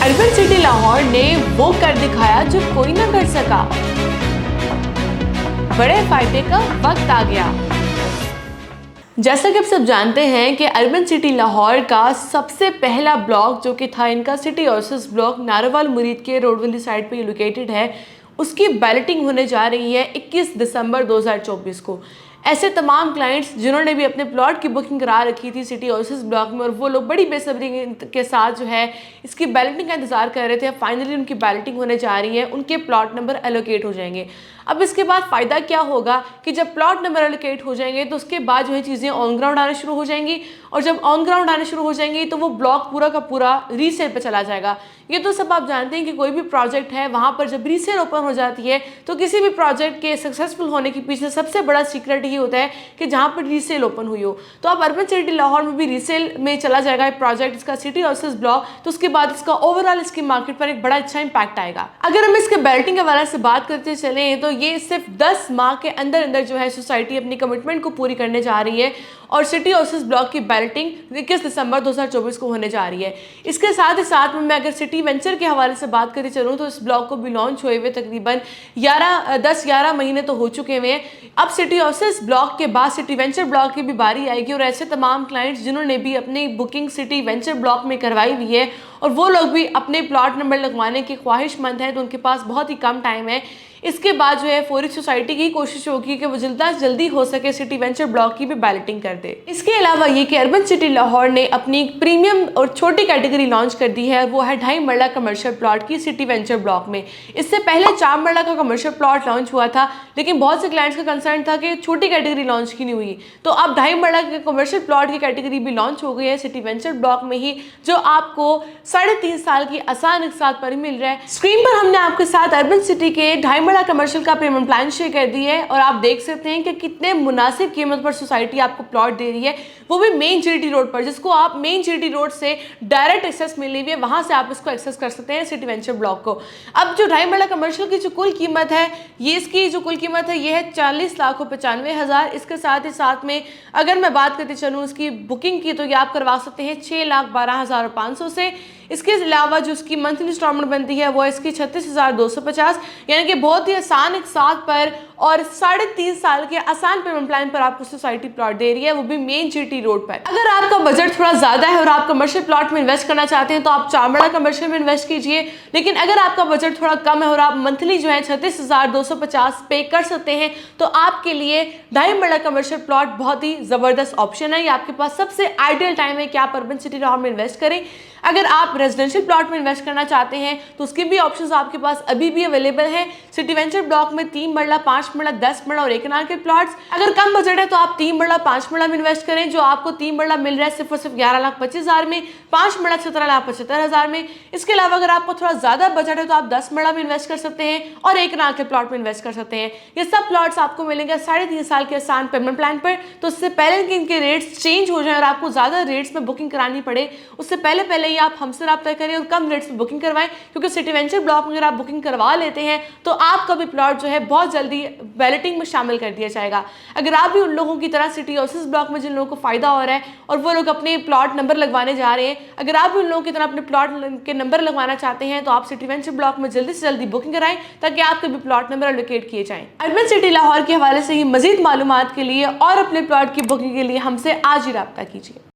Urban city Lahore ने वो कर दिखाया जो कोई ना कर सका। बड़े फायदे का वक्त आ गया। जैसा कि आप सब जानते हैं कि अर्बन सिटी लाहौर का सबसे पहला ब्लॉक जो कि था इनका सिटी ओसिस ब्लॉक नारोवाल मुरीद के रोडवली साइड पे लोकेटेड है, उसकी बैलेटिंग होने जा रही है 21 दिसंबर 2024 को। ऐसे तमाम क्लाइंट्स जिन्होंने भी अपने प्लॉट की बुकिंग करा रखी थी सिटी ओसिस ब्लॉक में और वो लोग बड़ी बेसब्री के साथ जो है इसकी बैलेटिंग का इंतजार कर रहे थे, फाइनली उनकी बैलेटिंग होने जा रही है, उनके प्लॉट नंबर एलोकेट हो जाएंगे। अब इसके बाद फ़ायदा क्या होगा कि जब प्लॉट नंबर एलोकेट हो जाएंगे तो उसके बाद जो है चीज़ें ऑन ग्राउंड आना शुरू हो जाएंगी, और जब ऑन ग्राउंड आना शुरू हो जाएंगी तो वो ब्लॉक पूरा का पूरा रीसेल पे चला जाएगा। ये तो सब आप जानते हैं कि कोई भी प्रोजेक्ट है वहाँ पर जब रीसेल ओपन हो जाती है तो किसी भी प्रोजेक्ट के सक्सेसफुल होने के पीछे सबसे बड़ा सीक्रेट ये होता है कि जहाँ पर रीसेल ओपन हुई हो। तो अब अर्बन सिटी लाहौर में भी रीसेल में चला जाएगा प्रोजेक्ट इसका सिटी ओसिस ब्लॉक, तो उसके बाद इसका ओवरऑल इसकी मार्केट पर एक बड़ा अच्छा इंपैक्ट आएगा। अगर हम इसके बैलेटिंग के हवाले से बात करते चले तो ये सिर्फ 10 माह के अंदर अंदर जो है सोसाइटी अपनी कमिटमेंट को पूरी करने जा रही है और सिटी ओसिस ब्लॉक की बैलेटिंग 21 दिसंबर 2024 को होने जा रही है। इसके साथ ही साथ में मैं अगर सिटी वेंचर के हवाले से बात करते चलूँ तो इस ब्लॉक को भी लॉन्च हुए हुए तकरीबन 10-11 महीने तो हो चुके हुए हैं। अब सिटी ओसिस ब्लॉक के बाद सिटी वेंचर ब्लॉक की भी बारी आएगी और ऐसे तमाम क्लाइंट्स जिन्होंने भी अपनी बुकिंग सिटी वेंचर ब्लॉक में करवाई हुई है और वो लोग भी अपने प्लॉट नंबर लगवाने के ख्वाहिशमंद हैं तो उनके पास बहुत ही कम टाइम है। इसके बाद जो है फौरी सोसाइटी की कोशिश होगी कि वो जल्दी हो सके सिटी वेंचर ब्लॉक की भी बैलेटिंग कर दे। इसके अलावा ये कि अर्बन सिटी लाहौर ने अपनी प्रीमियम और छोटी कैटेगरी लॉन्च कर दी है, वो है 2.5 मरला कमर्शियल प्लॉट की सिटी वेंचर ब्लॉक में। इससे पहले 4 मरला का कमर्शियल प्लॉट लॉन्च हुआ था, लेकिन बहुत से क्लाइंट्स का कंसर्न था कि छोटी कैटेगरी लॉन्च की नहीं हुई, तो अब 2.5 मरला के कमर्शियल प्लॉट की कैटेगरी भी लॉन्च हो गई है सिटी वेंचर ब्लॉक में ही, जो आपको 3.5 साल की आसान इकसात पर मिल रहा है। स्क्रीन पर हमने आपके साथ अर्बन सिटी के 2.5 मरला कमर्शियल का पेमेंट प्लान शेयर कर दी है और आप देख सकते हैं कि कितने मुनासिब कीमत पर सोसाइटी आपको प्लॉट दे रही है, वो भी मेन जीटी रोड पर, जिसको आप मेन जीटी रोड से डायरेक्ट एक्सेस मिली हुई है, वहां से आप इसको एक्सेस कर सकते हैं सिटी वेंचर ब्लॉक को। अब जो 2.5 मरला कमर्शियल की जो कुल कीमत है, ये इसकी जो कुल कीमत है ये है 40,95,000। इसके साथ ही साथ में अगर मैं बात करती चलूँ इसकी बुकिंग की तो ये आप करवा सकते हैं 6,12,500 से। इसके अलावा जो उसकी मंथली इंस्टॉलमेंट बनती है वो इसकी 36,250, यानी कि बहुत ही आसान एक साथ पर और 3.5 साल के आसान पेमेंट प्लान पर आपको सोसाइटी प्लॉट दे रही है, वो भी मेन जीटी रोड पर। अगर आपका बजट थोड़ा ज्यादा है और आप कमर्शियल प्लॉट में इन्वेस्ट करना चाहते हैं तो आप 4 मरला कमर्शियल में इन्वेस्ट कीजिए, लेकिन अगर आपका बजट थोड़ा कम है और आप मंथली जो है 36,250 पे कर सकते हैं तो आपके लिए 2.5 मरला कमर्शियल प्लॉट बहुत ही जबरदस्त ऑप्शन है। ये आपके पास सबसे आइडियल टाइम है कि आप अर्बन सिटी लाहौर में इन्वेस्ट करें। अगर आप रेजिडेंशियल प्लॉट में इन्वेस्ट करना चाहते हैं तो उसके भी ऑप्शंस आपके पास अभी भी अवेलेबल हैं। सिटी वेंचर ब्लॉक में 3 मरला, 5 मरला, 10 मरला और 1 कनाल के प्लॉट्स। अगर कम बजट है तो आप 3 मरला, 5 मरला में इन्वेस्ट करें, जो आपको 3 मरला मिल रहा है सिर्फ और सिर्फ 11,25,000 में, 5 मरला 17,75,000 में। इसके अलावा अगर आपको थोड़ा ज्यादा बजट है तो आप 10 मरला में इन्वेस्ट कर सकते हैं और 1 कनाल के प्लॉट में इन्वेस्ट कर सकते हैं। ये सब प्लॉट्स आपको मिलेंगे 3.5 साल के आसान पेमेंट प्लान पर। तो उससे पहले कि इनके रेट्स चेंज हो जाए और आपको ज्यादा रेट्स में बुकिंग करानी पड़े, उससे पहले ही आप हमसे राब्ता करें और कम रेट्स में बुकिंग करवाएं, क्योंकि सिटी वेंचर ब्लॉक में अगर आप बुकिंग करवा लेते हैं तो आपका भी प्लॉट जो है बहुत जल्दी बैलेटिंग में शामिल कर दिया जाएगा। अगर आप भी उन लोगों की तरह सिटी ओसिस ब्लॉक में जिन लोगों को फायदा हो रहा है और वो लोग अपने प्लॉट नंबर लगवाने जा रहे हैं, अगर आप भी उन लोगों की तरह अपने प्लॉट के नंबर लगवाना चाहते हैं तो आप सिटी वेंचर ब्लॉक में जल्दी से जल्दी बुकिंग कराएं ताकि आपके भी प्लॉट नंबर एलोकेट किए जाएं। अर्बन सिटी लाहौर के हवाले से ही मजीद मालूमात के लिए और अपने प्लॉट की बुकिंग के लिए हमसे आज ही राब्ता कीजिए।